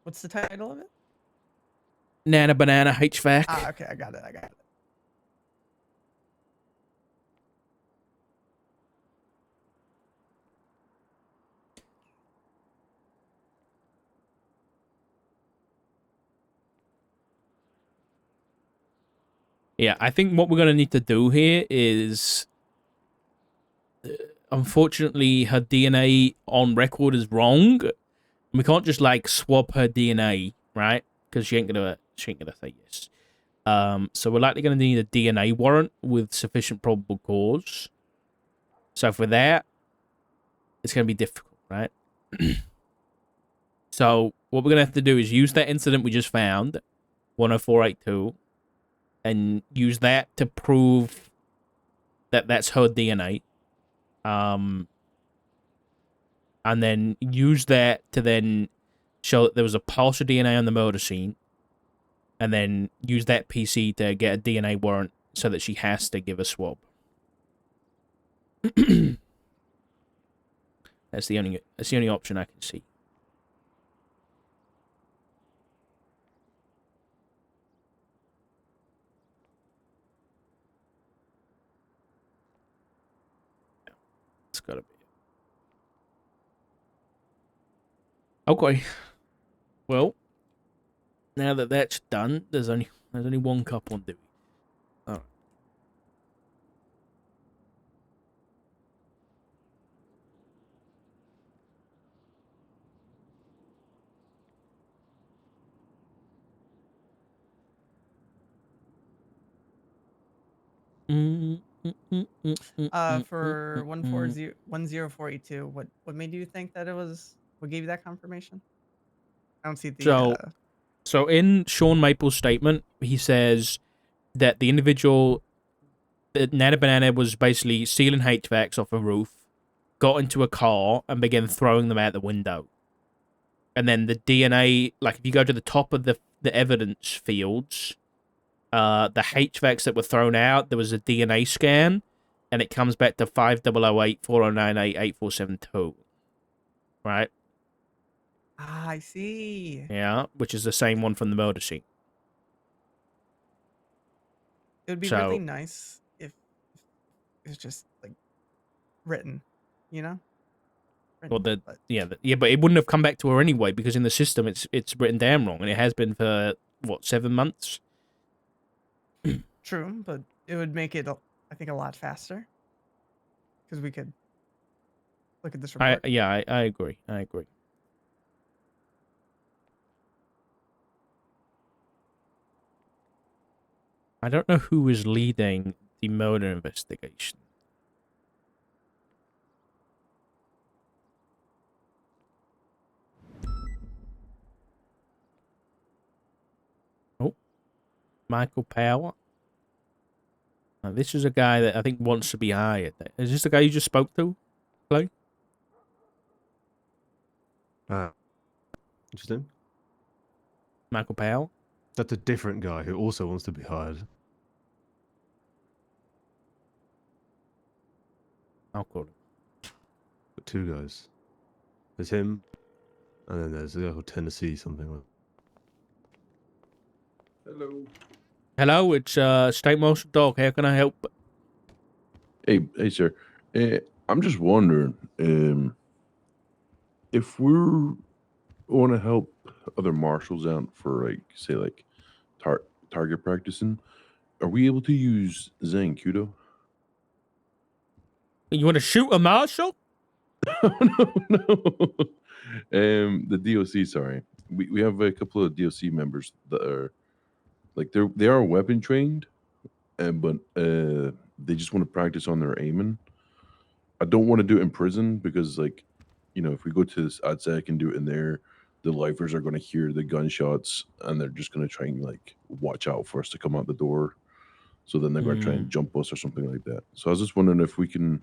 What's the title of it? Nana Banana HVAC. Ah, okay, I got it. I got it. Yeah, I think what we're going to need to do here is, unfortunately, her DNA on record is wrong. We can't just like swap her DNA, right? Because she ain't gonna say yes. So we're likely going to need a DNA warrant with sufficient probable cause. So for that, it's going to be difficult, right? So what we're going to have to do is use that incident we just found, 10482, and use that to prove that that's her DNA. And then use that to then show that there was a partial DNA on the murder scene, and then use that PC to get a DNA warrant so that she has to give a swab. That's the only option I can see. It's gotta be it. Okay. Well, now that that's done, there's only one cup on duty. All right. For 10482, what made you think that it was? What gave you that confirmation? I don't see the. So in Sean Maple's statement, he says that the individual, Nana Banana, was basically stealing HVACs off a roof, got into a car, and began throwing them out the window. And then the DNA, like if you go to the top of the evidence fields, the HVACs that were thrown out, there was a DNA scan, and it comes back to 5008 4098 8472. Right? Ah, I see. Yeah, which is the same one from the murder scene. It would be really nice if it's just like written, you know? Well, but it wouldn't have come back to her anyway because in the system it's written down wrong, and it has been for what, 7 months. True, but it would make it, I think, a lot faster because we could look at this report. I agree. I don't know who is leading the murder investigation. Oh, Michael Power. Now, this is a guy that I think wants to be hired. Is this the guy you just spoke to, Clay? Interesting. Michael Powell? That's a different guy who also wants to be hired. I'll call him. But two guys. There's him, and then there's the guy called Tennessee something like. Hello. Hello, it's State Marshal Dog. How can I help? Hey, sir. I'm just wondering, if we want to help other marshals out for, like, say, like, target practicing, are we able to use Zancudo? You want to shoot a marshal? No. The DOC, sorry. We have a couple of DOC members that are, like, they are weapon trained, but they just want to practice on their aiming. I don't want to do it in prison because, like, you know, if we go to this ADSEC and do it in there, the lifers are going to hear the gunshots and they're just going to try and, like, watch out for us to come out the door. So then they're going to try and jump us or something like that. So I was just wondering if we can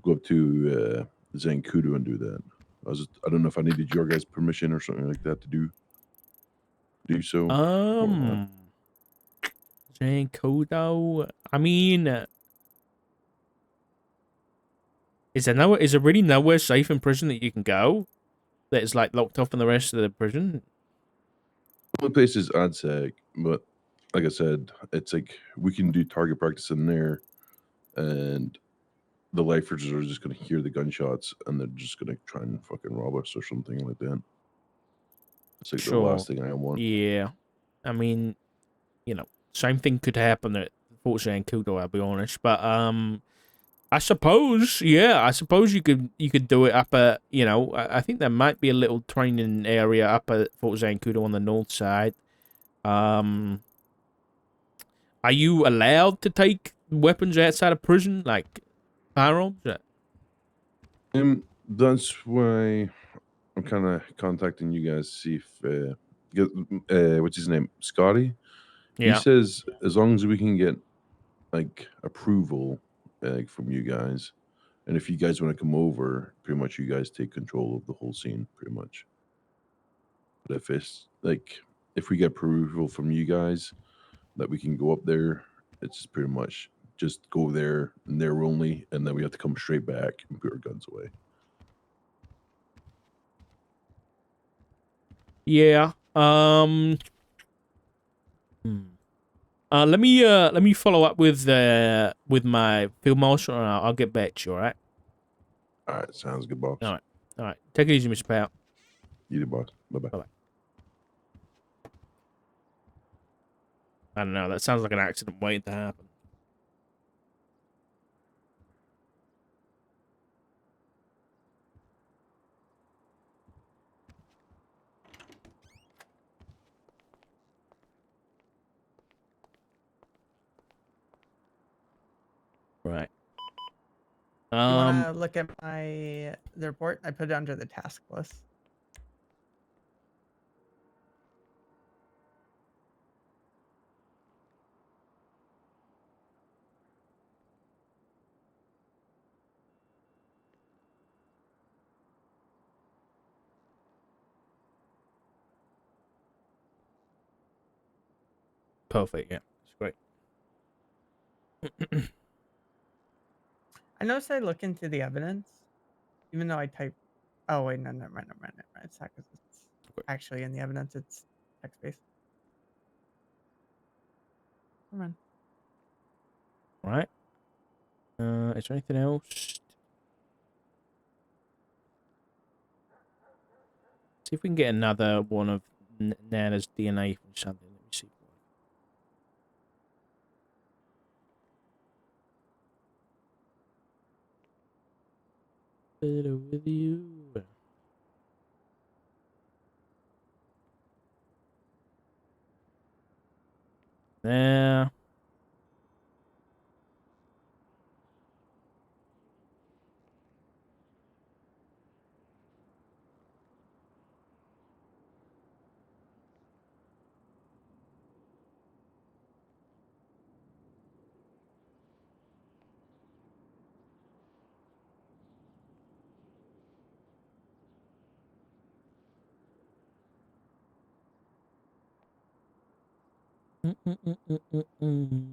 go up to Zancudo and do that. I don't know if I needed your guys' permission or something like that to do so. Zancudo. I mean, is there really nowhere safe in prison that you can go that is like locked off from the rest of the prison? only place is AdSec, but like I said, it's like we can do target practice in there, and the lifers are just gonna hear the gunshots and they're just gonna try and fucking rob us or something like that. It's like the Sure. last thing I want. Yeah. I mean, same thing could happen at Fort Zancudo, I'll be honest. But I suppose you could do it up at, I think there might be a little training area up at Fort Zancudo on the north side. Are you allowed to take weapons outside of prison, like firearms? That's why I'm kind of contacting you guys to see if what's his name, Scotty. He Yeah. says as long as we can get like approval from you guys, and if you guys want to come over, pretty much you guys take control of the whole scene, pretty much. But if it's like if we get approval from you guys that we can go up there, it's pretty much just go there and there only, and then we have to come straight back and put our guns away. Yeah. Let me follow up with my field marshal, and I'll get back to you. All right. All right, sounds good, boss. All right. Take it easy, Mr. Powell. You do, boss. Bye bye. Bye-bye. I don't know. That sounds like an accident waiting to happen. Right. You want to look at the report? I put it under the task list. Perfect. Yeah, it's great. I noticed I look into the evidence, even though I type. Oh wait, no, never mind. It's not because it's actually in the evidence. It's text based. Never mind. All right. Is there anything else? See if we can get another one of Nana's DNA from something. Let me see. Better with you. Yeah. Mm-mm-mm-mm-mm.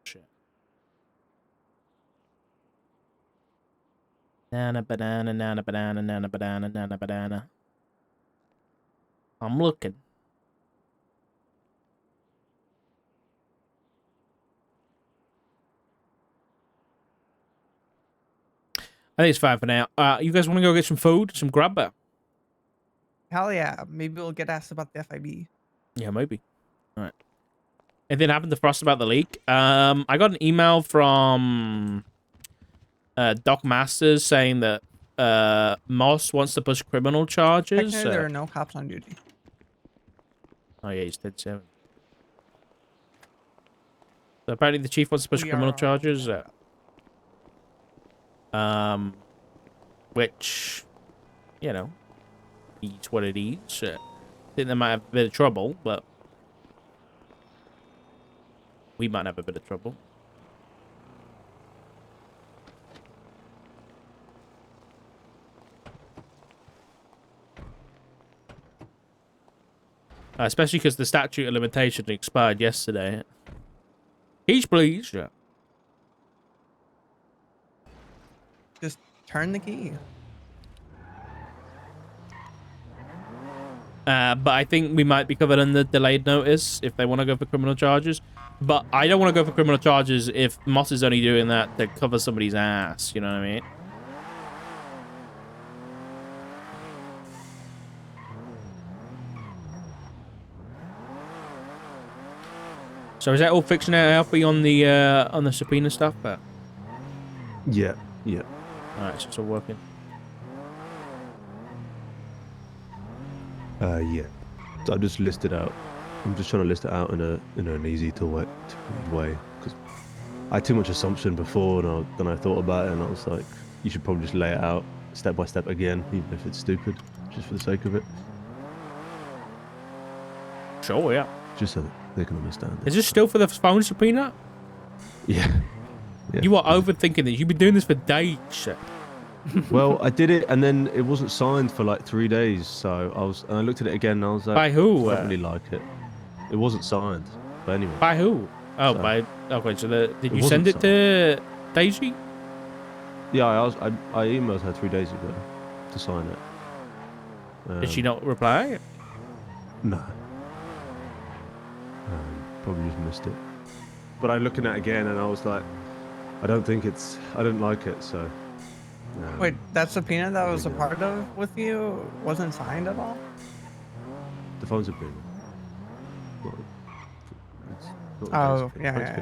Shit. Nana banana, nana banana, nana banana, nana banana. I'm looking. I think it's fine for now. You guys want to go get some food, some grub? Hell yeah. Maybe we'll get asked about the FIB. Yeah, maybe. All right. Anything happened to Frost about the leak? I got an email from Doc Masters saying that Moss wants to push criminal charges. Technically, there are no cops on duty. Oh yeah, he's dead 7. So apparently the chief wants to push We criminal are charges. Which, it's what it is. I think they might have a bit of trouble, but we might have a bit of trouble. Especially because the statute of limitation expired yesterday. Keys, please. Yeah. Just turn the key. But I think we might be covered under delayed notice if they want to go for criminal charges. But I don't want to go for criminal charges if Moss is only doing that to cover somebody's ass. You know what I mean? So is that all fixed now, Alfie, on the subpoena stuff? Yeah. Alright, so it's all working. Yeah. So I just listed out. I'm just trying to list it out in an easy to read way because I had too much assumption before, and then I thought about it, and I was like, you should probably just lay it out step by step again, even if it's stupid, just for the sake of it, Sure, yeah. just so that they can understand it. Is this still for the phone subpoena? Yeah. You are overthinking this. You've been doing this for days. Well, I did it, and then it wasn't signed for like 3 days. So I looked at it again, and I was like, By who? I don't really like it. It wasn't signed, but anyway. By who? Oh, So- by... Okay, so did you wasn't send it to Daisy? Yeah, I emailed her 3 days ago to sign it. Did she not reply? No. Probably just missed it. But I'm looking at it again, and I was like, I didn't like it, so. Wait, that subpoena that was a Yeah. part of with you wasn't signed at all? The phone's a bit. Oh, yeah.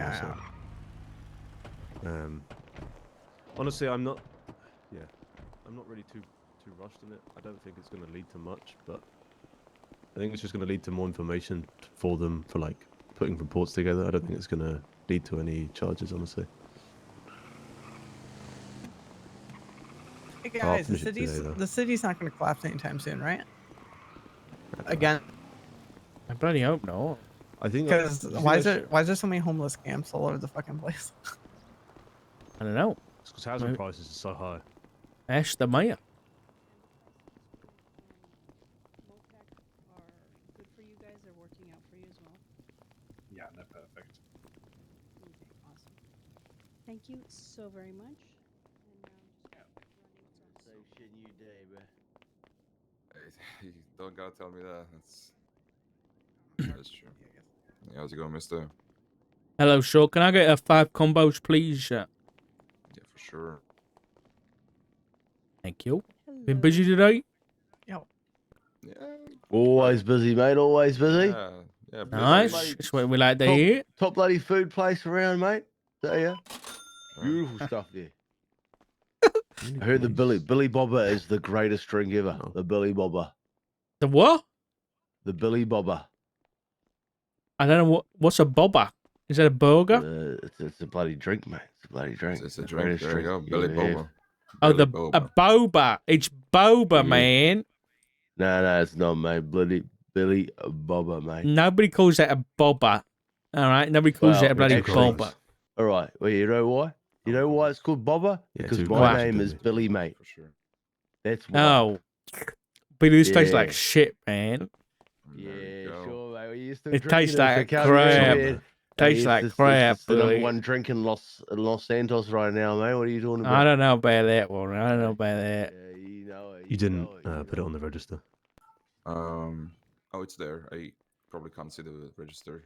Honestly, I'm not really too rushed in it. I don't think it's going to lead to much, but I think it's just going to lead to more information for them for like putting reports together. I don't think it's going to lead to any charges, honestly. Hey guys, finish it today, though. the city's not going to collapse anytime soon, right? Again, I bloody hope not. I think because why is there so many homeless camps all over the fucking place? I don't know. It's because housing prices are so high. Ask the mayor. are good for you guys? They're working out for you as well? Yeah, they're perfect. Okay, awesome. Thank you so very much. And now I'm just running to... So shit new day, bro. You don't gotta tell me that. That's true. Yeah, how's it going, mister? Hello, sir. Can I get 5 combos, please? Yeah, for sure. Thank you. Hello. Been busy today? Yo, Yeah. Always busy, mate. Always busy. Yeah. Nice. Bloody That's what we like to top- hear. Top bloody food place around, mate. Tell ya. Yeah. Beautiful stuff there. I heard the Billy Bobber is the greatest drink ever. The Billy Bobber. The what? The Billy Bobber. I don't know what's a bobber. Is that a burger? It's a bloody drink, mate. It's a bloody drink. It's a The drink. greatest There you go. you've Billy ever had. Boba. Oh, Billy a boba. It's boba, Yeah. man. No, it's not, mate. Bloody Billy Bobber, mate. Nobody calls that a bobber. All right, nobody calls Well, that a bloody actually- bobber. All right. Well, you know why? You know why it's called Bobber? Yeah, Because too my close, name is Billy. Billy, mate. For sure. That's why. Oh, but this tastes like Yeah. shit, man. There you Yeah, go. sure, mate. We used to It drink tastes it as a like country crap. kid. Tastes like crap, It's the number Billy. one drink in Los Santos right now, mate. What are you talking about? I don't know about that one. I don't know about that. Yeah, you know it. You didn't know it, you put it know on the register. Oh, it's there. I probably can't see the register.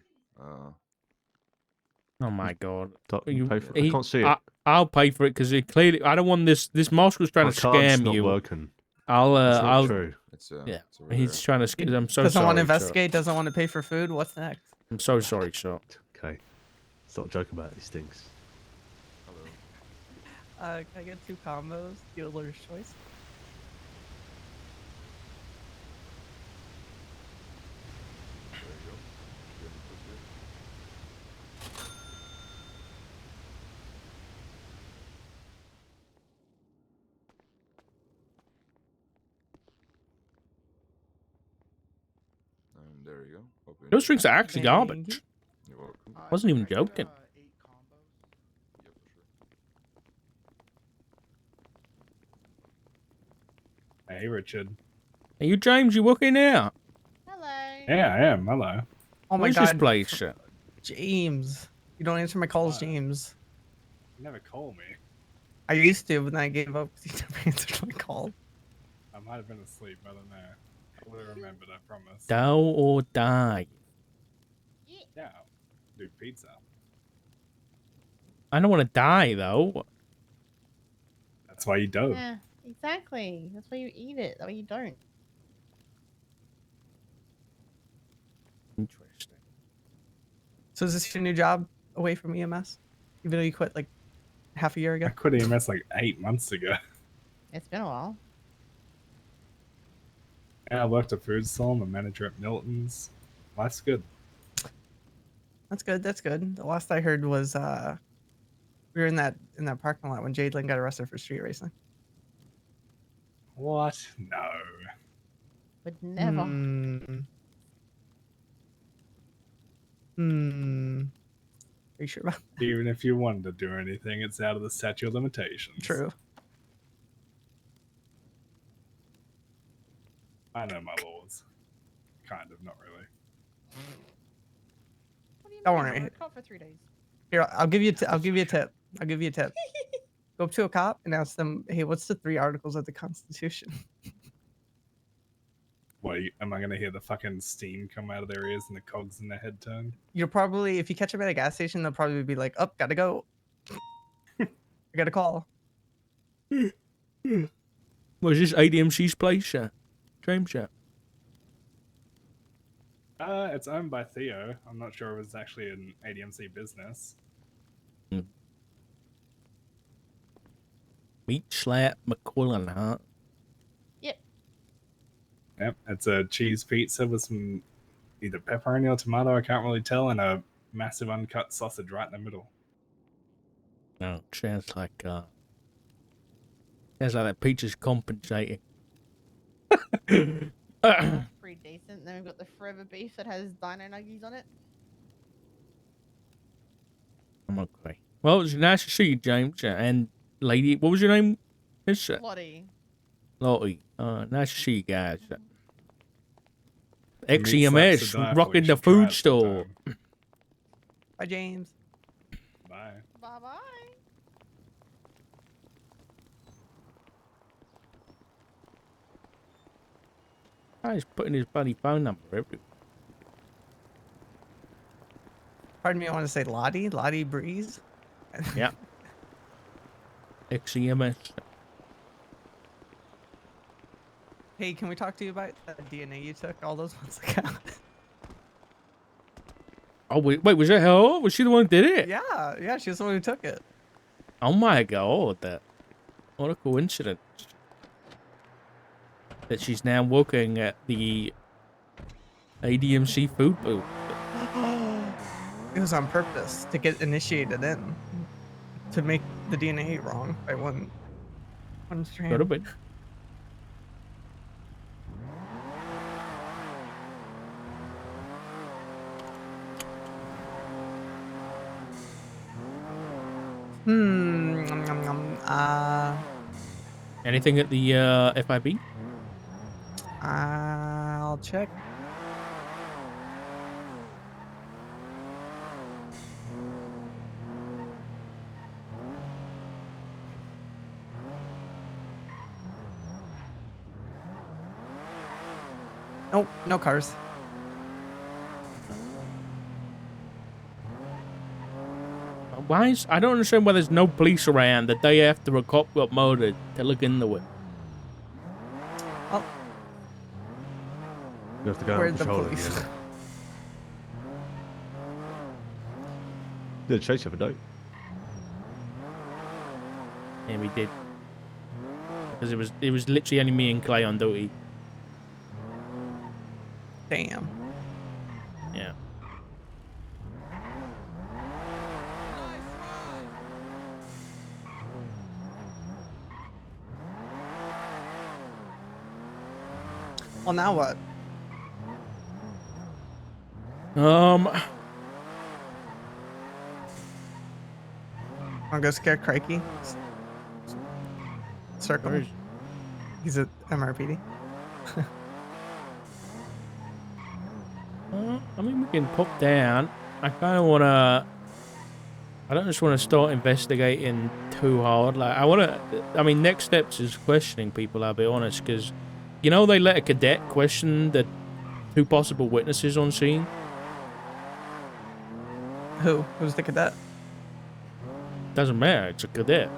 Oh my god. You pay for it. I can't see it. I'll pay for it because clearly I don't want this. This marshal's trying My to card's scam not you. working. I'll That's not I'll true. It's yeah. it's over He's there. trying to scam. I'm so doesn't sorry. want to sir. investigate, doesn't want to pay for food. What's next? I'm so sorry, sir. Okay. Let's not joke about these things. Hello. Can I get 2 combos? Dealer's choice. There you go. You have it quickly. And there you go. Hope you Those enjoy. drinks are actually Thank garbage. you. You're welcome. Wasn't even joking. Yeah, for sure. Hey, Richard. Are you James? You working now? Hello. Yeah, I am. Hello. Oh my Where's this god, place? James. You don't answer my calls, What? James. You never call me. I used to, but then I gave up because you never answered my call. I might have been asleep. I don't know. I would have remembered. I promise. Do or die. Yeah. Do pizza. I don't want to die though. That's why you don't. Yeah, exactly. That's why you eat it. That way you don't. Interesting. So is this your new job away from EMS? Even though you quit like half a year ago? I quit EMS like 8 months ago. It's been a while. Yeah, I worked at food store. I'm a manager at Milton's. Life's good. That's good. That's good. The last I heard was we were in that parking lot when Jadelyn got arrested for street racing. What? No. Would never. Are you sure about Even if you wanted to do anything, it's out of the statute of limitations. True. I know my laws. Kind of, not really. What do you Don't mean? worry. I worked for 3 days. Here, I'll give you I'll give you a tip. I'll give you a tip. Go up to a cop and ask them, hey, what's the 3 articles of the Constitution? What, am I going to hear the fucking steam come out of their ears and the cogs in their head turn? You'll probably, if you catch them at a gas station, they'll probably be like, oh, gotta go. I got a call. Was this ADMC's place? James? It's owned by Theo. I'm not sure it was actually an ADMC business. Meat slap McQuillan, huh? Yep. Yep, it's a cheese pizza with some either pepperoni or tomato, I can't really tell, and a massive uncut sausage right in the middle. No, sounds like that pizza's compensating. That's pretty decent. Then we've got the forever beef that has dino nuggies on it. I'm okay. Well, it was nice to see you, James. And lady, what was your name? Miss Lottie. Lottie. Nice to see you guys. Meat slaps to die XEMS, for, you rocking the should try food it store. sometime. Bye, James. Bye. Bye-bye. He's putting his bloody phone number everywhere. Pardon me, I want to say Lottie. Lottie Breeze. Yeah. XEMS. Hey, can we talk to you about the DNA you took all those months ago? Oh, wait, was that her? Was she the one who did it? Yeah, she was the one who took it. Oh my god. What a coincidence. That she's now working at the ADMC food booth. It was on purpose to get initiated in. To make the DNA wrong by one strand. Could have been. Anything at the FIB? I'll check. Nope, no cars. I don't understand why there's no police around the day after a cop got murdered to look into it. Oh, You have to go out where's and the patrol it police? again. Did chase you for dope? Yeah, we did. Because it was literally only me and Clay on duty. Damn. Yeah. Well, now what? I'll go scare Crikey. Circle. Where is- He's at MRPD. I mean, we can pop down. I kind of want to... I don't just want to start investigating too hard. Like, I want to... I mean, next steps is questioning people, I'll be honest, because, you know, they let a cadet question the 2 possible witnesses on scene. Who's the cadet? Doesn't matter, it's a cadet.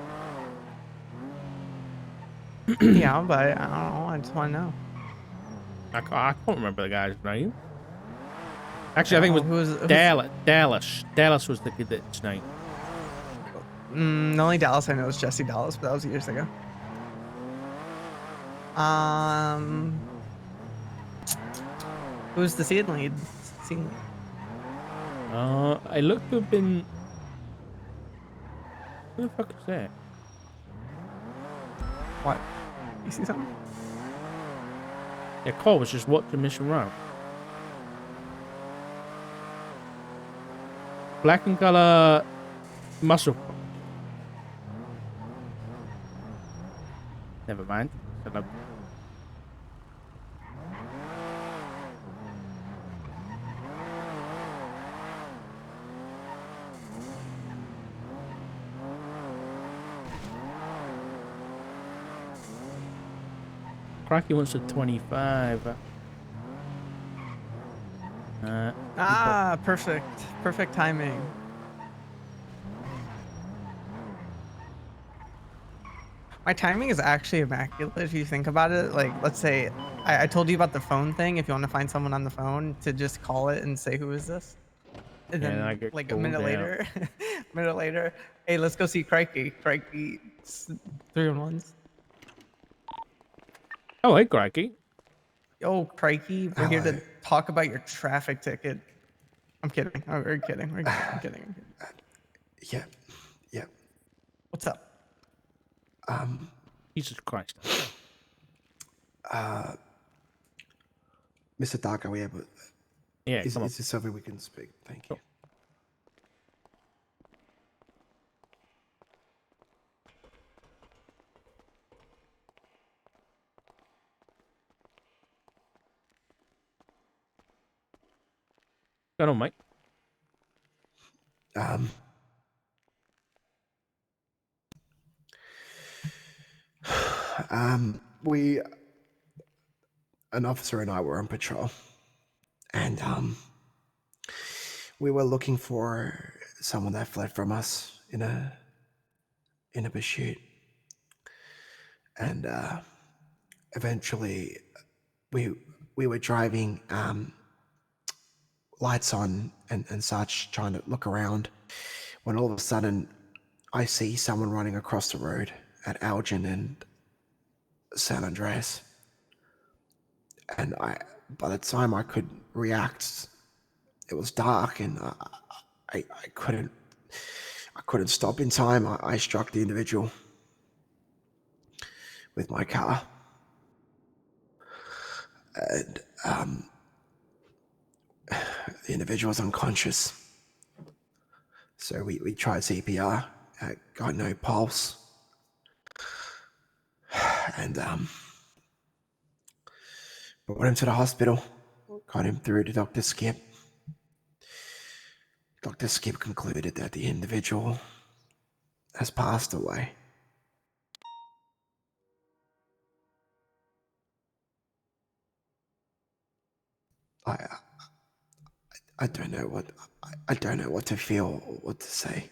Yeah, but I don't know. I just want to know. I can't remember the guy's name. Actually, I think it was who's Dallas. Dallas was the cadet's name. the only Dallas I know is Jesse Dallas, but that was years ago. Who's the scene lead? Scene lead. I looked to have been... Who the fuck is that? What? You see something? Yeah, Cole was just watching Mission Row. Black and color muscle. Never mind. Cracky wants a 25. Perfect. Perfect timing. My timing is actually immaculate if you think about it. Like, let's say I told you about the phone thing. If you want to find someone on the phone, to just call it and say, who is this? And Yeah, then I get like a called minute out. later, hey, let's go see Crikey. Crikey, 3-on-1s. Oh, hey, Cracky. Yo, Crikey, we're here to talk about your traffic ticket. I'm kidding. Oh, we're kidding. I'm kidding. Yeah. Yeah. What's up? Jesus Christ. Mr. Dark, are we able? Yeah, is come on. this something we can speak? Thank you. Go on, mate. An officer and I were on patrol, and we were looking for someone that fled from us in a pursuit, and eventually we were driving, lights on and such, trying to look around, when all of a sudden I see someone running across the road at Elgin and San Andreas. And by the time I could react, it was dark, and I couldn't stop in time. I struck the individual with my car, and the individual was unconscious. So we tried CPR, got no pulse, and brought him to the hospital, got him through to Dr. Skip. Dr. Skip concluded that the individual has passed away. I don't know what to feel or what to say.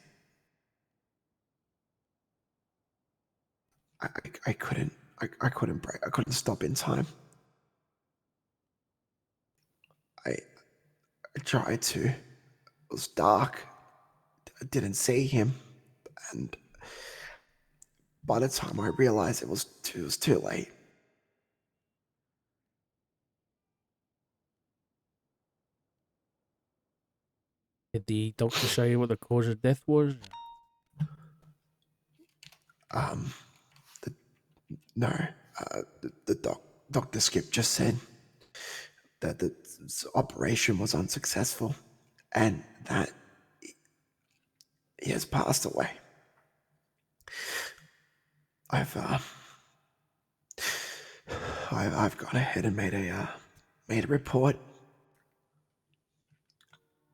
I couldn't break. I couldn't stop in time. I tried to. It was dark. I didn't see him, and by the time I realized it was too late. Did the doctor say what the cause of death was? Dr. Skip just said that the operation was unsuccessful and that he has passed away. I've gone ahead and made a report.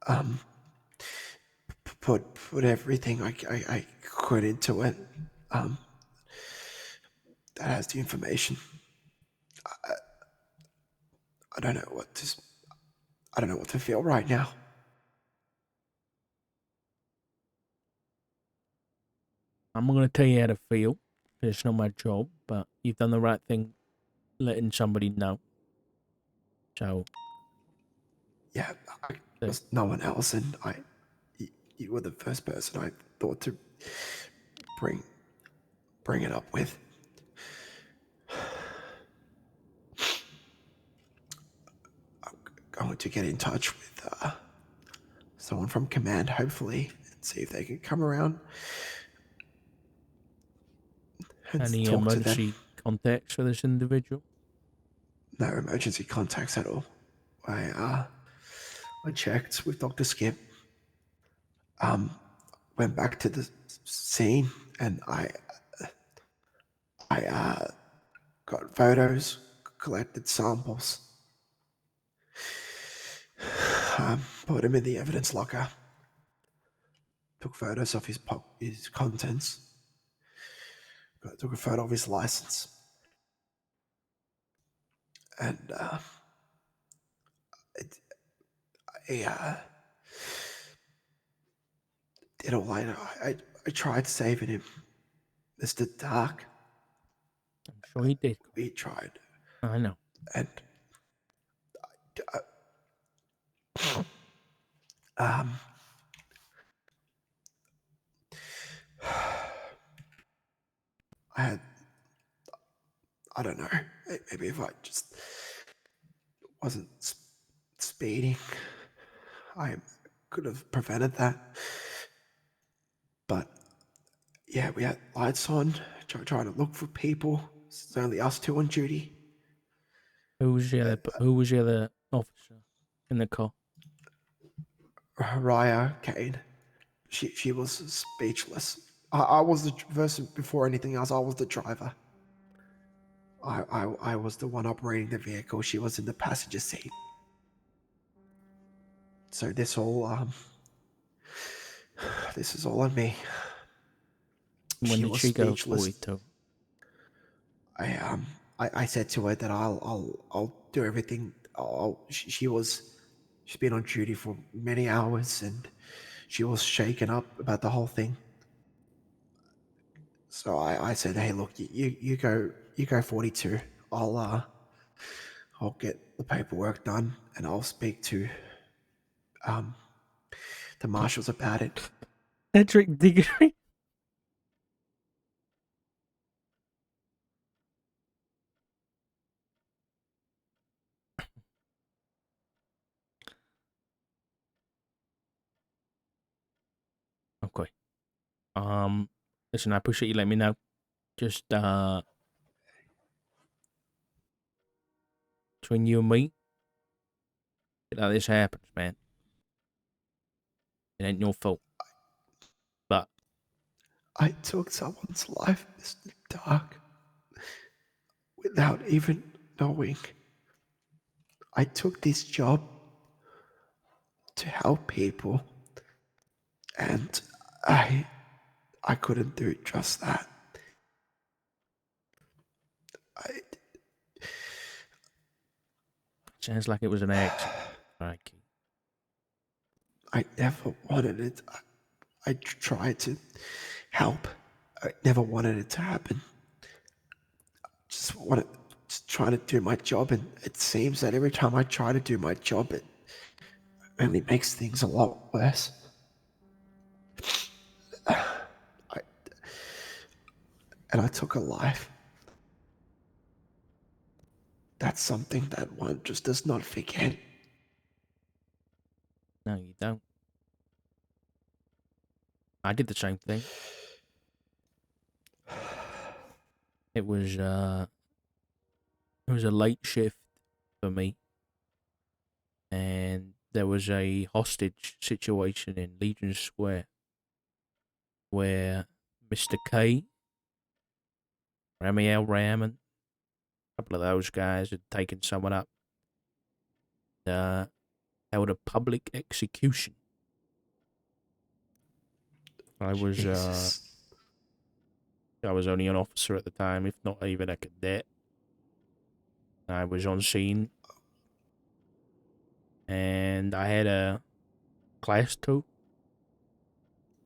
um, put everything I could into it. Um, that has the information. I don't know what to. I don't know what to feel right now. I'm not going to tell you how to feel. It's not my job, but you've done the right thing letting somebody know. So, Yeah, Thanks. there's no one else, and you were the first person I thought to bring it up with. I'm going to get in touch with someone from command, hopefully, and see if they can come around and Any talk to them. emergency contacts for this individual? No emergency contacts at all. I checked with Dr. Skip. Went back to the scene, and I got photos, collected samples, put him in the evidence locker, took photos of his contents, took a photo of his license, and I did all I know. I tried saving him, Mr. Dark. I'm sure he did. We tried, I know. and um, I don't know. Maybe if I just wasn't speeding, I could have prevented that. But yeah, we had lights on, trying to look for people. It's only us two on duty. Who was the other officer in the car? Raya Kane, she was speechless. I was the person before anything else. I was the driver. I was the one operating the vehicle. She was in the passenger seat. So this is all on me. When did was she go speechless. 42? I said to her that I'll do everything. She's been on duty for many hours, and she was shaken up about the whole thing. So I said, hey, look, you go 42. I'll get the paperwork done, and I'll speak to the marshals about it. Cedric Diggory? Okay. Listen, I appreciate you letting me know. Just between you and me, shit like this happens, man. It ain't your fault. But I took someone's life, Mr. Dark, without even knowing. I took this job to help people, and I couldn't do just that. sounds like it was an accident. Like, I never wanted it. I tried to help. I never wanted it to happen. Just trying to do my job, and it seems that every time I try to do my job, it only makes things a lot worse. I took a life. That's something that one just does not forget. no, you don't. I did the same thing. It was a late shift for me, and there was a hostage situation in Legion Square where Mr. K, Ramiel Raman, a couple of those guys had taken someone up. held a public execution. I was Jesus. I was only an officer at the time, if not even a cadet. I was on scene, and I had a class 2,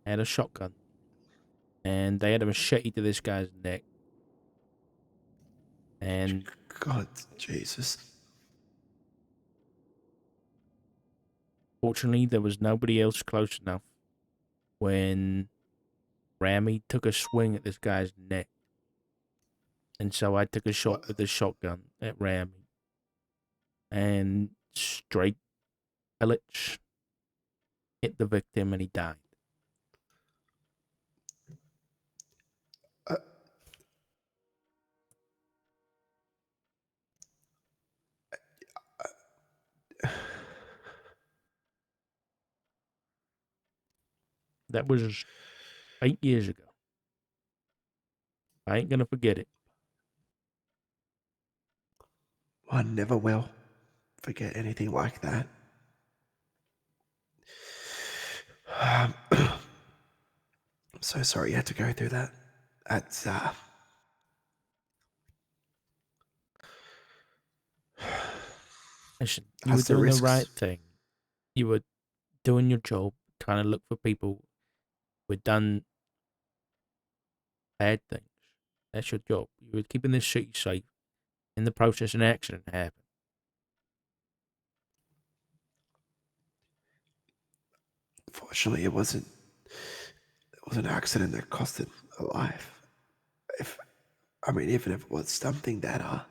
I had a shotgun, and they had a machete to this guy's neck. And God, Jesus. fortunately, there was nobody else close enough when Rammy took a swing at this guy's neck. And so I took a shot What? with the shotgun at Rammy. And straight pellets hit the victim and he died. Uh, That was 8 years ago. I ain't gonna forget it. I never will forget anything like that. I'm so sorry you had to go through that. That's Listen, you were has the doing the risks. right thing. You were doing your job, trying to look for people who had done bad things. That's your job. You were keeping this city safe. In the process, an accident happened. Fortunately, it wasn't. It was an accident that costed a life. If even if it was something that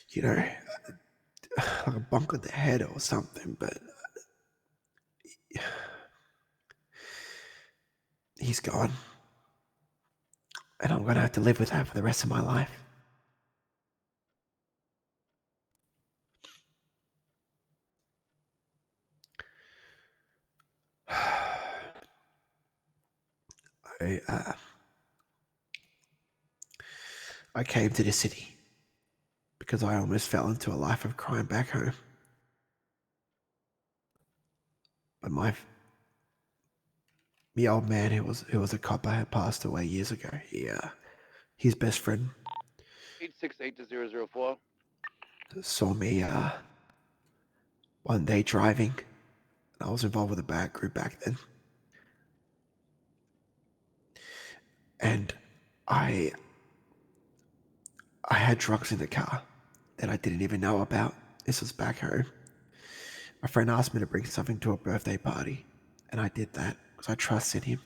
you know, like a bump on the head or something, but he's gone, and I'm gonna have to live with that for the rest of my life. I I came to the city because I almost fell into a life of crime back home. But my old man, who was a copper, had passed away years ago. His best friend 868-004. saw me one day driving, and I was involved with a bad group back then. And I had drugs in the car that I didn't even know about. This was back home. My friend asked me to bring something to a birthday party, and I did that because I trusted him.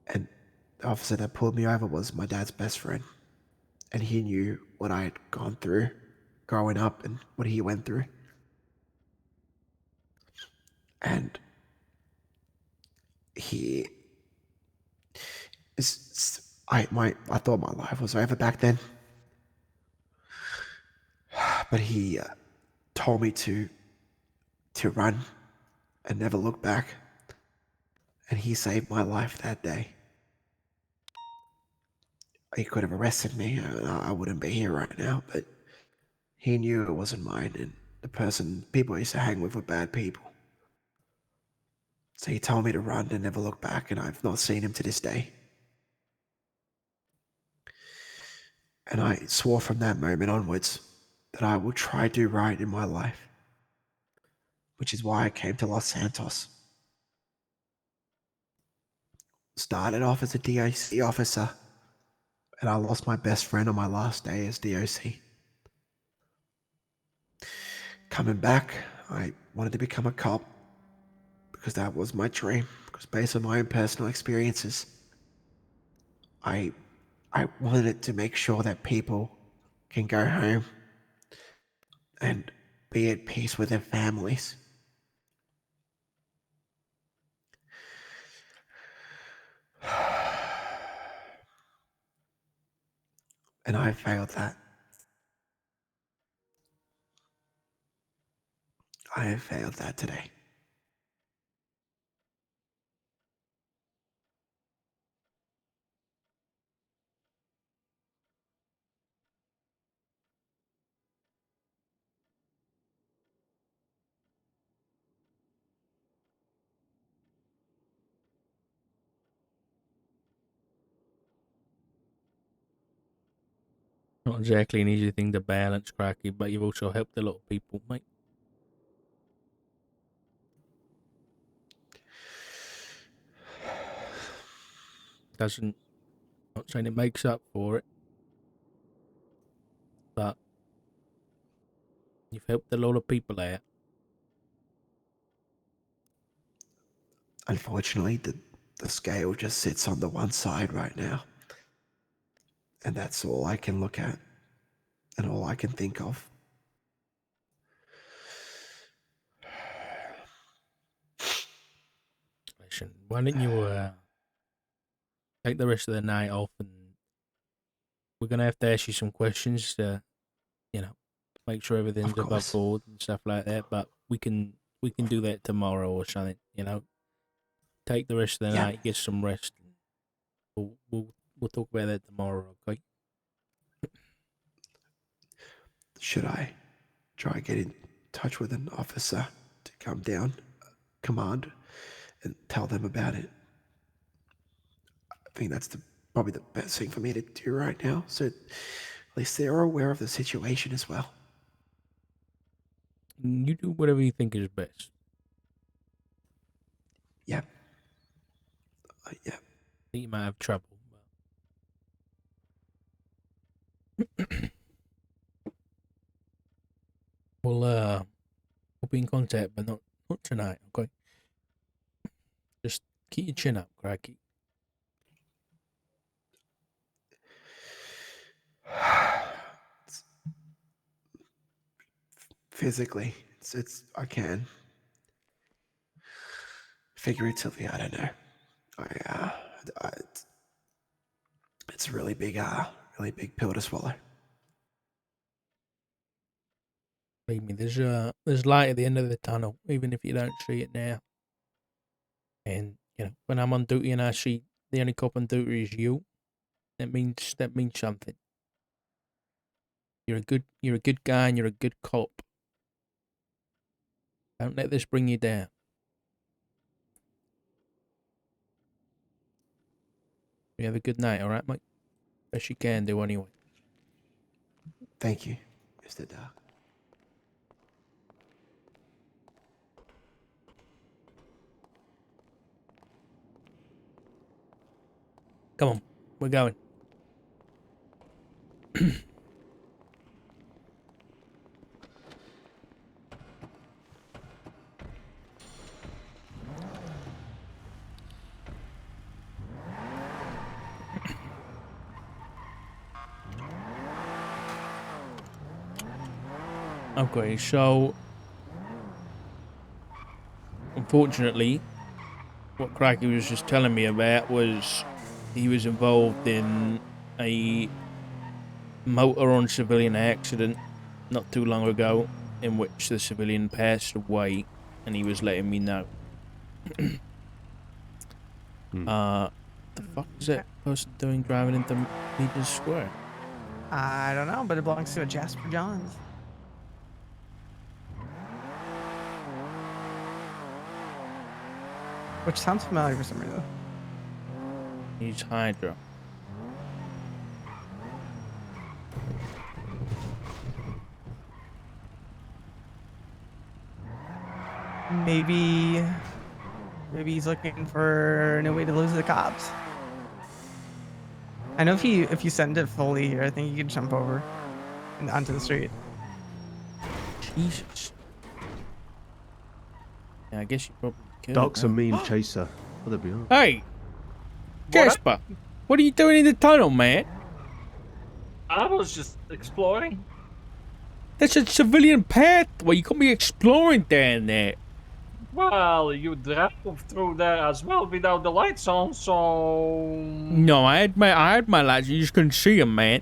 And the officer that pulled me over was my dad's best friend, and he knew what I had gone through growing up and what he went through. And he I thought my life was over back then, but he told me to run and never look back, and he saved my life that day. He could have arrested me, and I wouldn't be here right now, but he knew it wasn't mine, and people I used to hang with were bad people. So he told me to run and never look back, and I've not seen him to this day. And I swore from that moment onwards that I will try to do right in my life, which is why I came to Los Santos. Started off as a DOC officer, and I lost my best friend on my last day as DOC. Coming back, I wanted to become a cop because that was my dream. Because based on my own personal experiences, I wanted to make sure that people can go home and be at peace with their families. And I failed that. I have failed that today. Not exactly an easy thing to balance, Cracky, but you've also helped a lot of people, mate. Doesn't, not saying it makes up for it, but you've helped a lot of people out. Unfortunately, the scale just sits on the one side right now. And that's all I can look at and all I can think of. Listen, why don't you take the rest of the night off, and we're gonna have to ask you some questions to, you know, make sure everything's above course. board and stuff like that. But we can do that tomorrow or something. You know, take the rest of the Yeah. night, get some rest. And we'll talk about that tomorrow. Okay. Should I try and get in touch with an officer to come down, command, and tell them about it? I think that's probably the best thing for me to do right now, so at least they're aware of the situation as well. You do whatever you think is best. Yeah. Yeah. I think you might have trouble. We'll be in contact, but not tonight, okay? Just keep your chin up, Cracky. Physically, it's I can. Figuratively, I don't know. It's a really big pill to swallow. Believe me, there's light at the end of the tunnel, even if you don't see it now. And you know, when I'm on duty and I see the only cop on duty is you, that means something. You're a good guy and you're a good cop. Don't let this bring you down. You have a good night, all right, mate? Best you can do anyway. Thank you, Mr. Dark. Come on, we're going. Okay, so unfortunately, what Cracky was just telling me about was he was involved in a motor on civilian accident not too long ago, in which the civilian passed away, and he was letting me know. The fuck is that person doing driving into Legion Square? I don't know, but it belongs to a Jasper Johns. Which sounds familiar for some reason. He's Hydra. Maybe he's looking for a new way to lose the cops. I know if you send it fully here, I think you can jump over and onto the street. Jesus. Yeah, I guess you probably could. Doc's a mean chaser. What they be on? Hey, Jasper, what are you doing in the tunnel, man? I was just exploring. That's a civilian pathway. You can't be exploring down there. Well, you drove through there as well without the lights on, so... No, I had my lights. You just couldn't see them, man.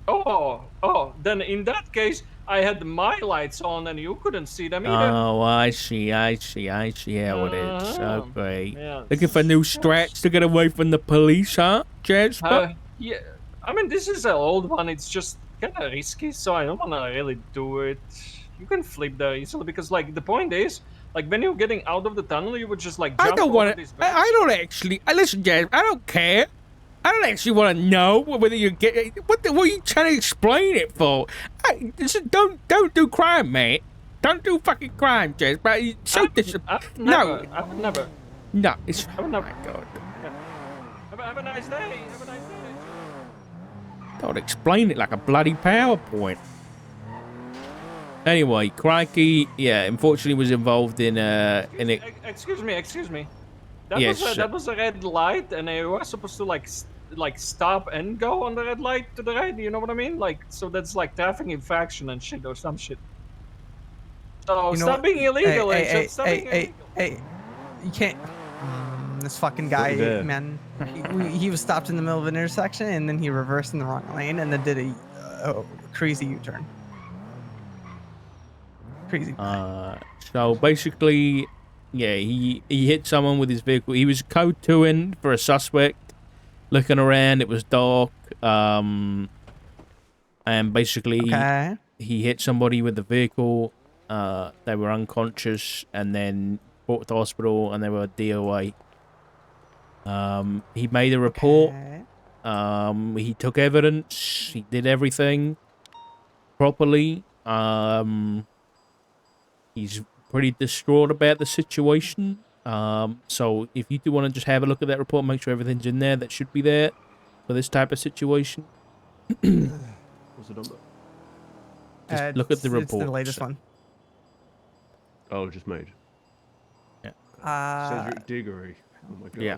Oh, then in that case, I had my lights on and you couldn't see them either. Oh, I see how it is. Okay. Yeah. Looking for new strats to get away from the police, huh, Jasper? Yeah, I mean, this is an old one. It's just kind of risky, so I don't want to really do it. You can flip there easily because, like, the point is, like, when you're getting out of the tunnel, you would just, like, jump I don't over want this to. I don't actually. Listen, Jasper, I don't care. I don't actually want to know whether you get what are you trying to explain it for? Don't do crime, mate. Don't do fucking crime, Jess. But it's so no. I would never. No, it's I would never. my God. Have a nice day. Have a nice day. Don't explain it like a bloody PowerPoint. Anyway, Crikey, yeah, unfortunately was involved in it. Excuse me. Yes, That was a red light, and they were supposed to like stop and go on the red light to the right. You know what I mean? Like, so that's like traffic infraction and shit or some shit. So You know stop what? being illegal, Hey, Agent. Stop being illegal. hey, you can't. This fucking guy, there. man. He was stopped in the middle of an intersection, and then he reversed in the wrong lane, and then did a crazy U-turn. Crazy. So basically, yeah, he hit someone with his vehicle. He was code 2-ing for a suspect, looking around. It was dark. And basically, he hit somebody with the vehicle. They were unconscious, and then brought to the hospital, and they were DOA. He made a report. He took evidence. He did everything properly. He's pretty distraught about the situation. So if you do want to just have a look at that report, make sure everything's in there that should be there for this type of situation. What's the number? Just look at the report. It's the latest one. Oh, just made. Yeah. Cedric Diggory. Oh my god. Yeah.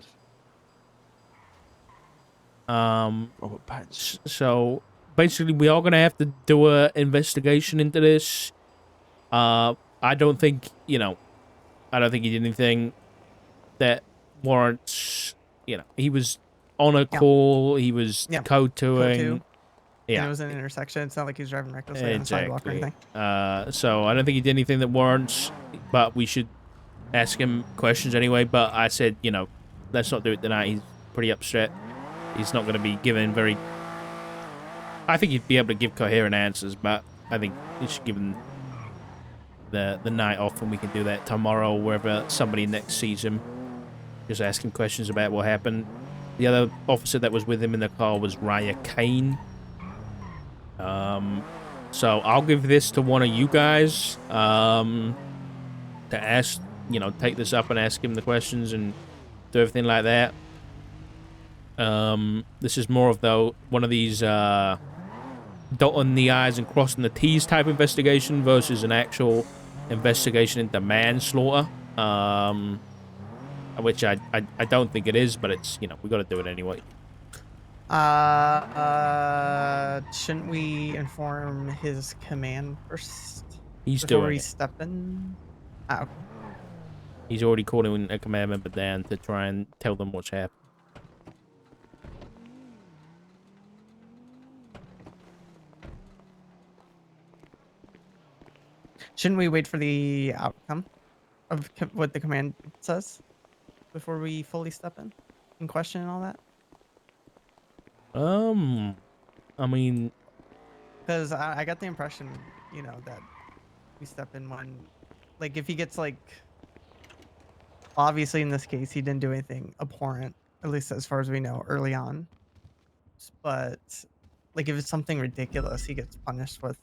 Robert Patch. So basically, we are gonna have to do an investigation into this. I don't think he did anything that warrants. He was on a call. He was code 2-ing. Yeah, it was an intersection. It's not like he's driving recklessly on the sidewalk or anything. So I don't think he did anything that warrants, but we should ask him questions anyway. But I said, let's not do it tonight. He's pretty upset. He's not going to be given very... I think he'd be able to give coherent answers, but I think he should give him the night off, and we can do that tomorrow wherever somebody next sees him. Just ask him questions about what happened. The other officer that was with him in the car was Raya Kane. So I'll give this to one of you guys to ask, take this up and ask him the questions and do everything like that. This is more of one of these dotting the I's and crossing the T's type investigation versus an actual investigation into manslaughter, which I don't think it is, but it's, we got to do it anyway. Shouldn't we inform his command first? He's before doing we it. step in? Oh. He's already calling a command member down to try and tell them what's happened. Shouldn't we wait for the outcome of what the command says before we fully step in and question and all that? I mean, because I got the impression, that we step in when, like, if he gets obviously in this case he didn't do anything abhorrent, at least as far as we know early on. But like if it's something ridiculous, he gets punished with.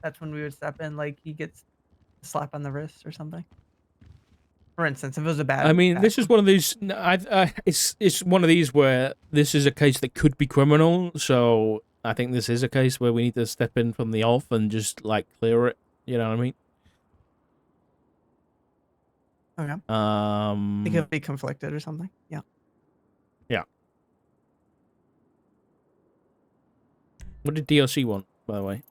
That's when we would step in, like he gets a slap on the wrist or something. For instance, if it was a bad... I mean, this is one of these... it's one of these where this is a case that could be criminal, so I think this is a case where we need to step in from the off and just, clear it. You know what I mean? He could be conflicted or something. Yeah. Yeah. What did DLC want, by the way?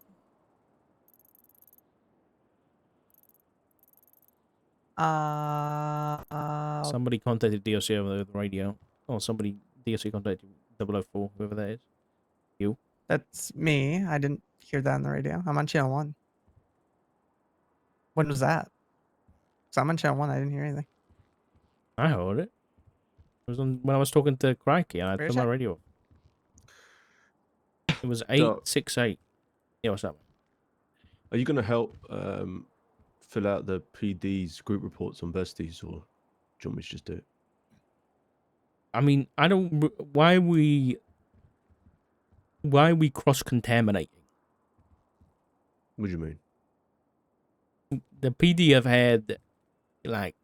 Somebody contacted DLC over the radio. Oh, somebody DLC contacted 004, whoever that is. You? That's me. I didn't hear that on the radio. I'm on channel 1. When was that? So I'm on channel 1. I didn't hear anything. I heard it. It was when I was talking to Crikey and I turned my radio. It was 868. Yeah, what's up? Are you going to help fill out the PD's group reports on besties, or do you want me to just do it? I mean, I don't. Why are we cross contaminating? What do you mean? The PD have had, like,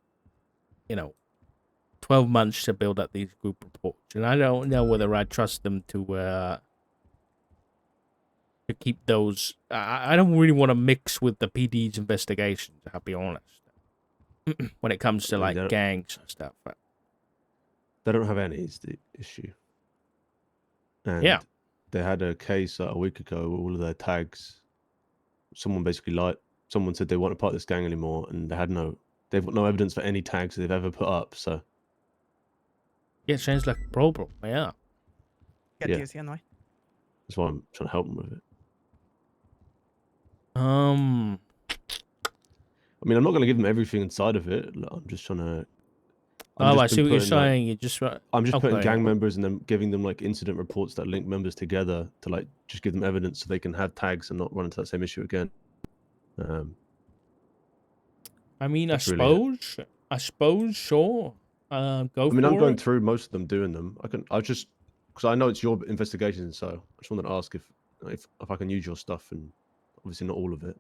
12 months to build up these group reports, and I don't know whether I trust them to keep those. I don't really want to mix with the PD's investigations. I'll be honest. When it comes to I mean, like gangs and stuff. But they don't have any is the issue. And yeah, they had a case a week ago with all of their tags. Someone basically lied. Someone said they weren't part of this gang anymore, and they've got no evidence for any tags they've ever put up. So yeah, it sounds like a problem. Yeah. Got Yeah. DOC on the way. that's why I'm trying to help them with it. Um. I mean, I'm not going to give them everything inside of it. I'm just trying to. Oh, I just see been what you're putting, like- saying. You just. I'm just putting okay. gang members and then giving them like incident reports that link members together to like just give them evidence so they can have tags and not run into that same issue again. I mean, I that's really it. suppose, sure. Go I for mean, I'm going it. through most of them doing them. I just because I know it's your investigation, so I just wanted to ask if I can use your stuff, and obviously not all of it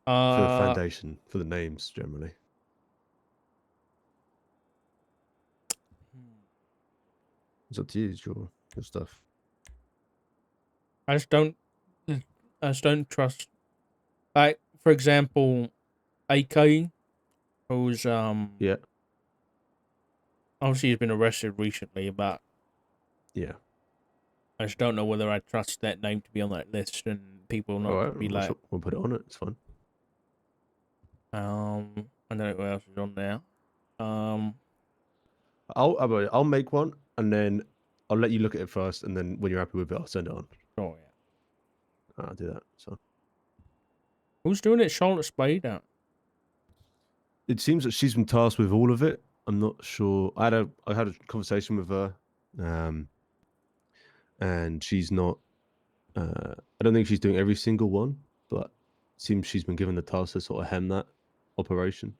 for the foundation, for the names generally. It's up to you. It's your stuff. I just don't trust. Like, for example, AK, who's Yeah. obviously he's been arrested recently, but Yeah. I just don't know whether I trust that name to be on that list and people not All to right. be like, We'll put it on it. It's fine. I don't know what else is on there. I'll make one, and then I'll let you look at it first, and then when you're happy with it, I'll send it on. Oh yeah. I'll do that. So Who's doing it? Charlotte Spade out. it seems that she's been tasked with all of it. I'm not sure. I had a conversation with her, and she's not. I don't think she's doing every single one, but it seems she's been given the task to sort of hem that operation.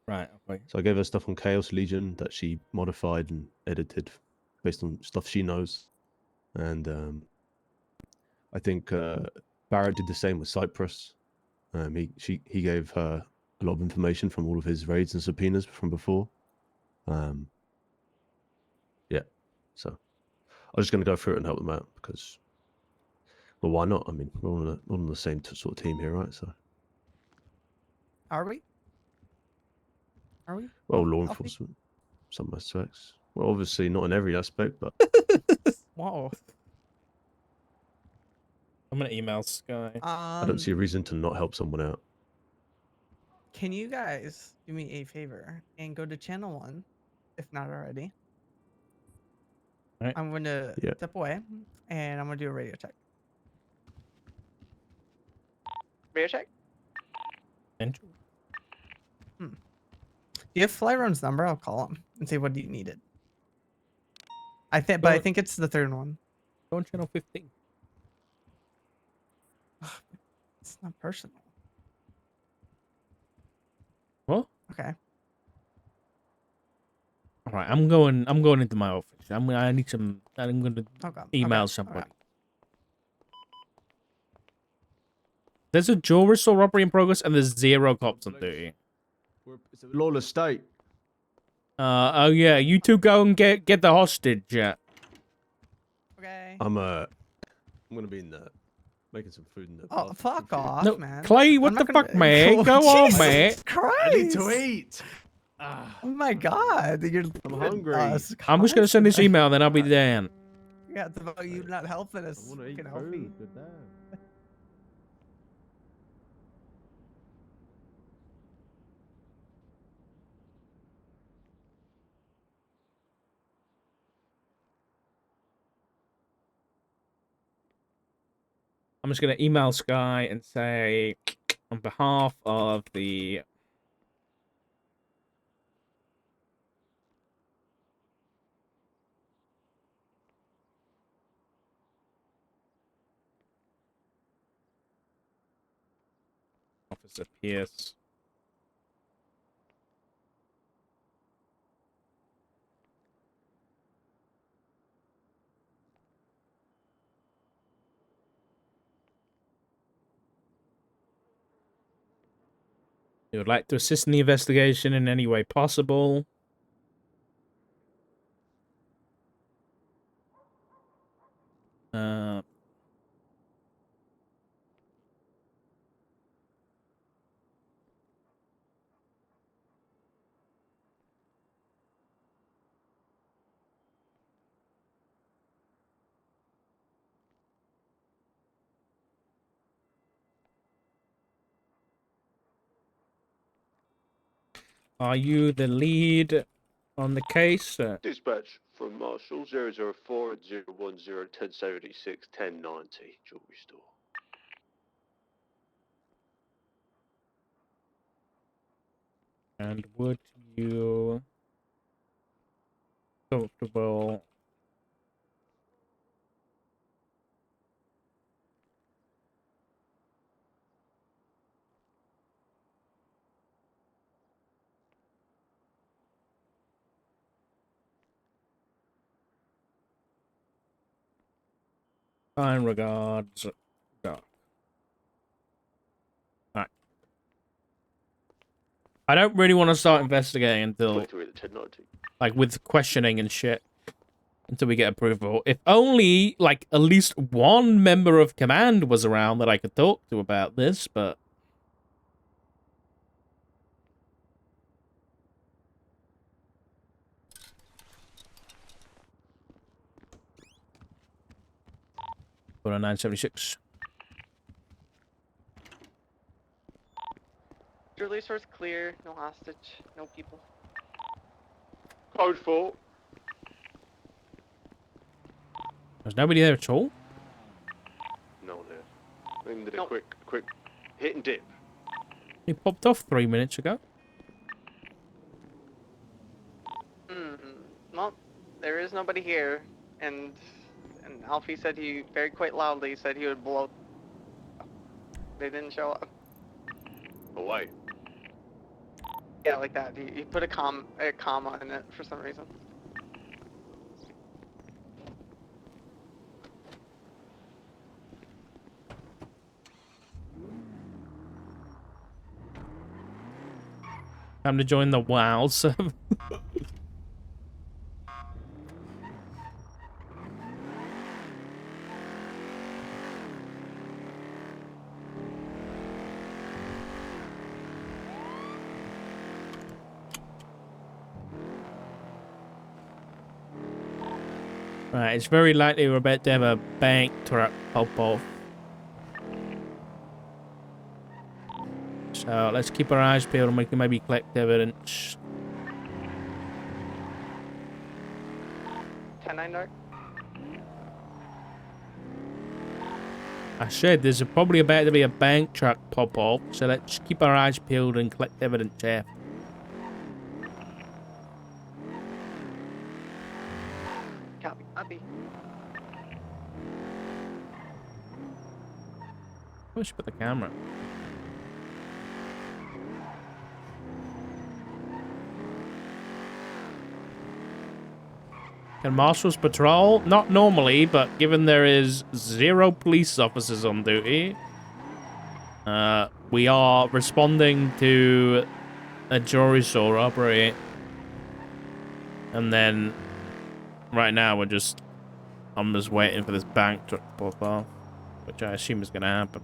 Right. Okay. So I gave her stuff on Chaos Legion that she modified and edited based on stuff she knows, and I think Barrett did the same with Cyprus. He gave her a lot of information from all of his raids and subpoenas from before. Yeah, so I was just going to go through it and help them out because, well, why not? I mean, we're all on the same sort of team here, right? So, Are we? Are we? well, law Healthy? enforcement, some aspects. Well, obviously not in every aspect, but Whoa. I'm gonna email Sky. I don't see a reason to not help someone out. Can you guys do me a favor and go to channel 1, if not already? Right. I'm going to Yeah. step away, and I'm going to do a radio check. Radio check. Do you have Flyron's number? I'll call him and say what do you needed. I think it's the third one. Go on channel 15. It's not personal. What? Okay. All right. I'm going into my office. I'm gonna Okay. email Okay. somebody. Okay. There's a jewelry store robbery in progress, and there's 0 cops on duty. It's a lawless state. Oh yeah, you two go and get the hostage. Yeah. Okay. I'm gonna be in the making some food in the. Oh, fuck off, No, man. Clay, what I'm the not gonna- fuck, man? Go on, Jesus man. Christ. I need to eat. Oh my god, you're I'm hungry. I'm just gonna send this email, then I'll be down. Yeah, it's about you not helping us. I want to eat fucking healthy. food. Good damn. I'm just gonna email Sky and say, on behalf of the Officer Pierce, You would like to assist in the investigation in any way possible. Are you the lead on the case? Dispatch from Marshall 004 at 010 1076 1090 jewelry store. And would you comfortable kind regards, Doc. Alright. I don't really want to start investigating until 23 at 1090. like with questioning and shit until we get approval. If only like at least one member of command was around that I could talk to about this, but put on 976. Jewelry store's clear. No hostage. No people. Code 4. There's nobody there at all? No there. I did a quick hit and dip. He popped off 3 minutes ago. Well, there is nobody here, and Alfie said very quite loudly said he would blow. They didn't show up. Away. Yeah, like that. He put a comma in it for some reason. Time to join the WoW server. Right, it's very likely we're about to have a bank truck pop off. So let's keep our eyes peeled and we can maybe collect evidence. 10-9 dark. I said there's probably about to be a bank truck pop off, so let's keep our eyes peeled and collect evidence here. Copy. I should put the camera. Can marshals patrol? Not normally, but given there is 0 police officers on duty, we are responding to a jewelry store robbery. And then, right now, I'm just waiting for this bank to pop off, which I assume is going to happen.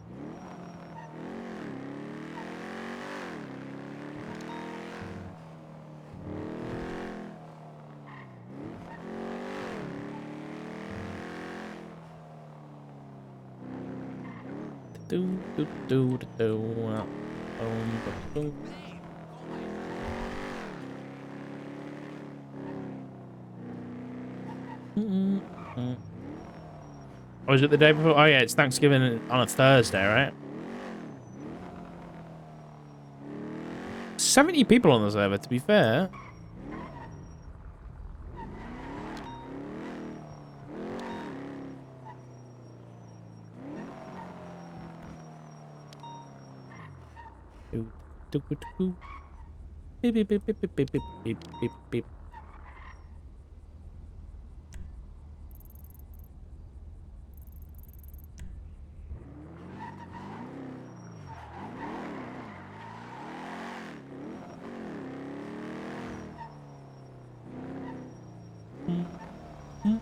Oh, is it the day before? Oh yeah, it's Thanksgiving on a Thursday, right? 70 people on the server, to be fair. Beep, beep, beep, beep, beep, beep, beep, beep, beep.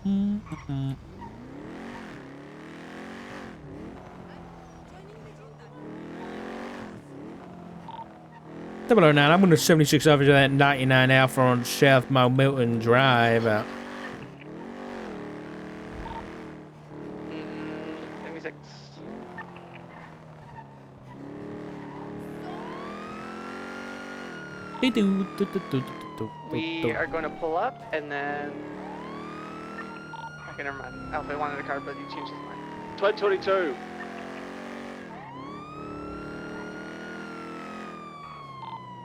Double 09, I'm on the 76 over to that 99 Alpha on South Mount Milton Drive. 76. We are going to pull up and then. Okay, never mind. Alpha wanted a card, but he changed his mind. 2022.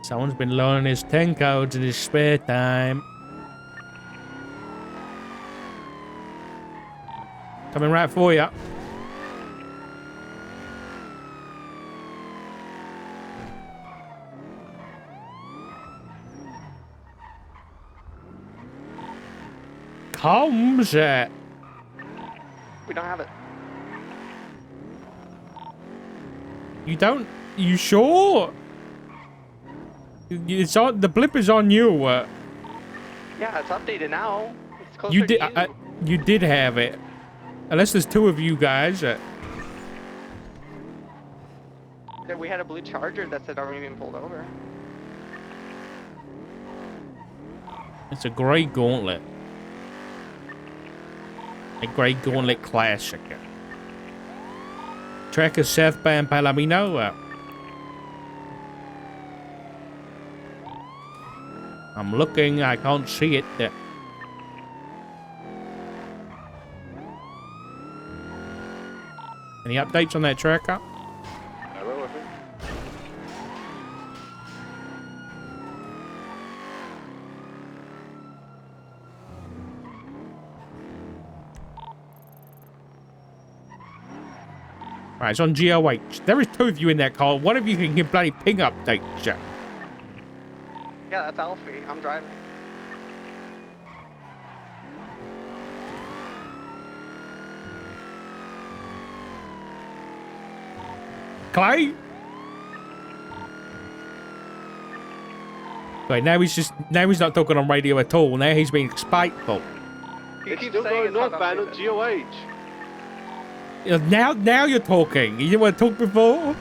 Someone's been learning his 10 codes in his spare time. Coming right for you. Comes it. We don't have it. You don't? You sure? It's on. The blip is on you. Yeah, it's updated now. It's closer You did. to you. You did have it. Unless there's two of you guys. We had a blue Charger that said already been pulled over. It's a gray gauntlet. A gray gauntlet classic. Tracker southbound Palomino. I'm looking, I can't see it. Any updates on that tracker? Hello, I think. Right, it's on GOH. There is two of you in that car. One of you can get bloody ping updates. Yeah, that's Alfie. I'm driving. Clay? Wait, now he's not talking on radio at all. Now he's being spiteful. It's still going northbound on GOH. Now you're talking. You didn't want to talk before?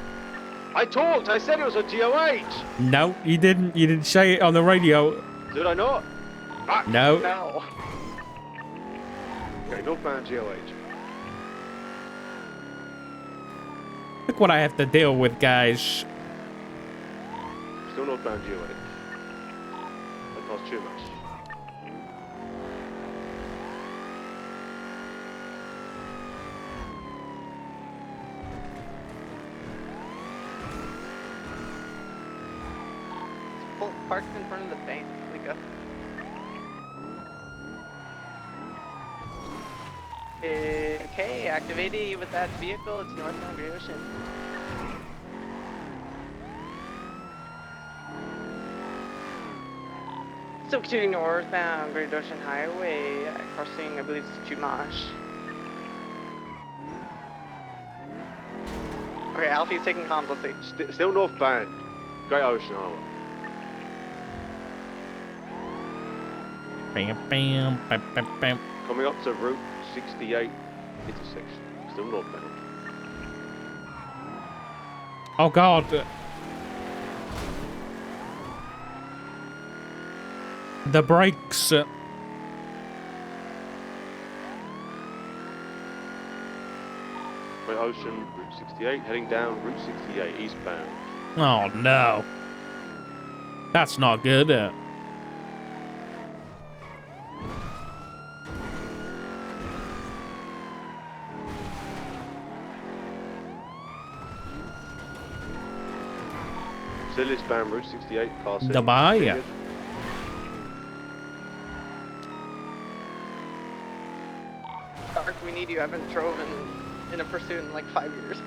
I talked. I said it was on GOH. No, you didn't. You didn't say it on the radio. Did I not? Ah, No. No. Okay, northbound GOH. Look what I have to deal with, guys. Still northbound GOH. That costs too much. Pull parked in front of the bank. Like okay, activated with that vehicle. It's northbound Great Ocean. So continuing northbound Great Ocean Highway, crossing, I believe it's Chumash. Okay, Alfie's taking comms, let's see. Still northbound. Great Ocean Highway. Bam, bam, bam, bam, bam. Coming up to Route 68 intersection. Still northbound. Oh, God. The brakes. Great Ocean, Route 68, heading down Route 68 eastbound. Oh, no. That's not good. Still eastbound Route 68, passing. Dubai. Dark, we need you. I haven't drove in a pursuit in like 5 years.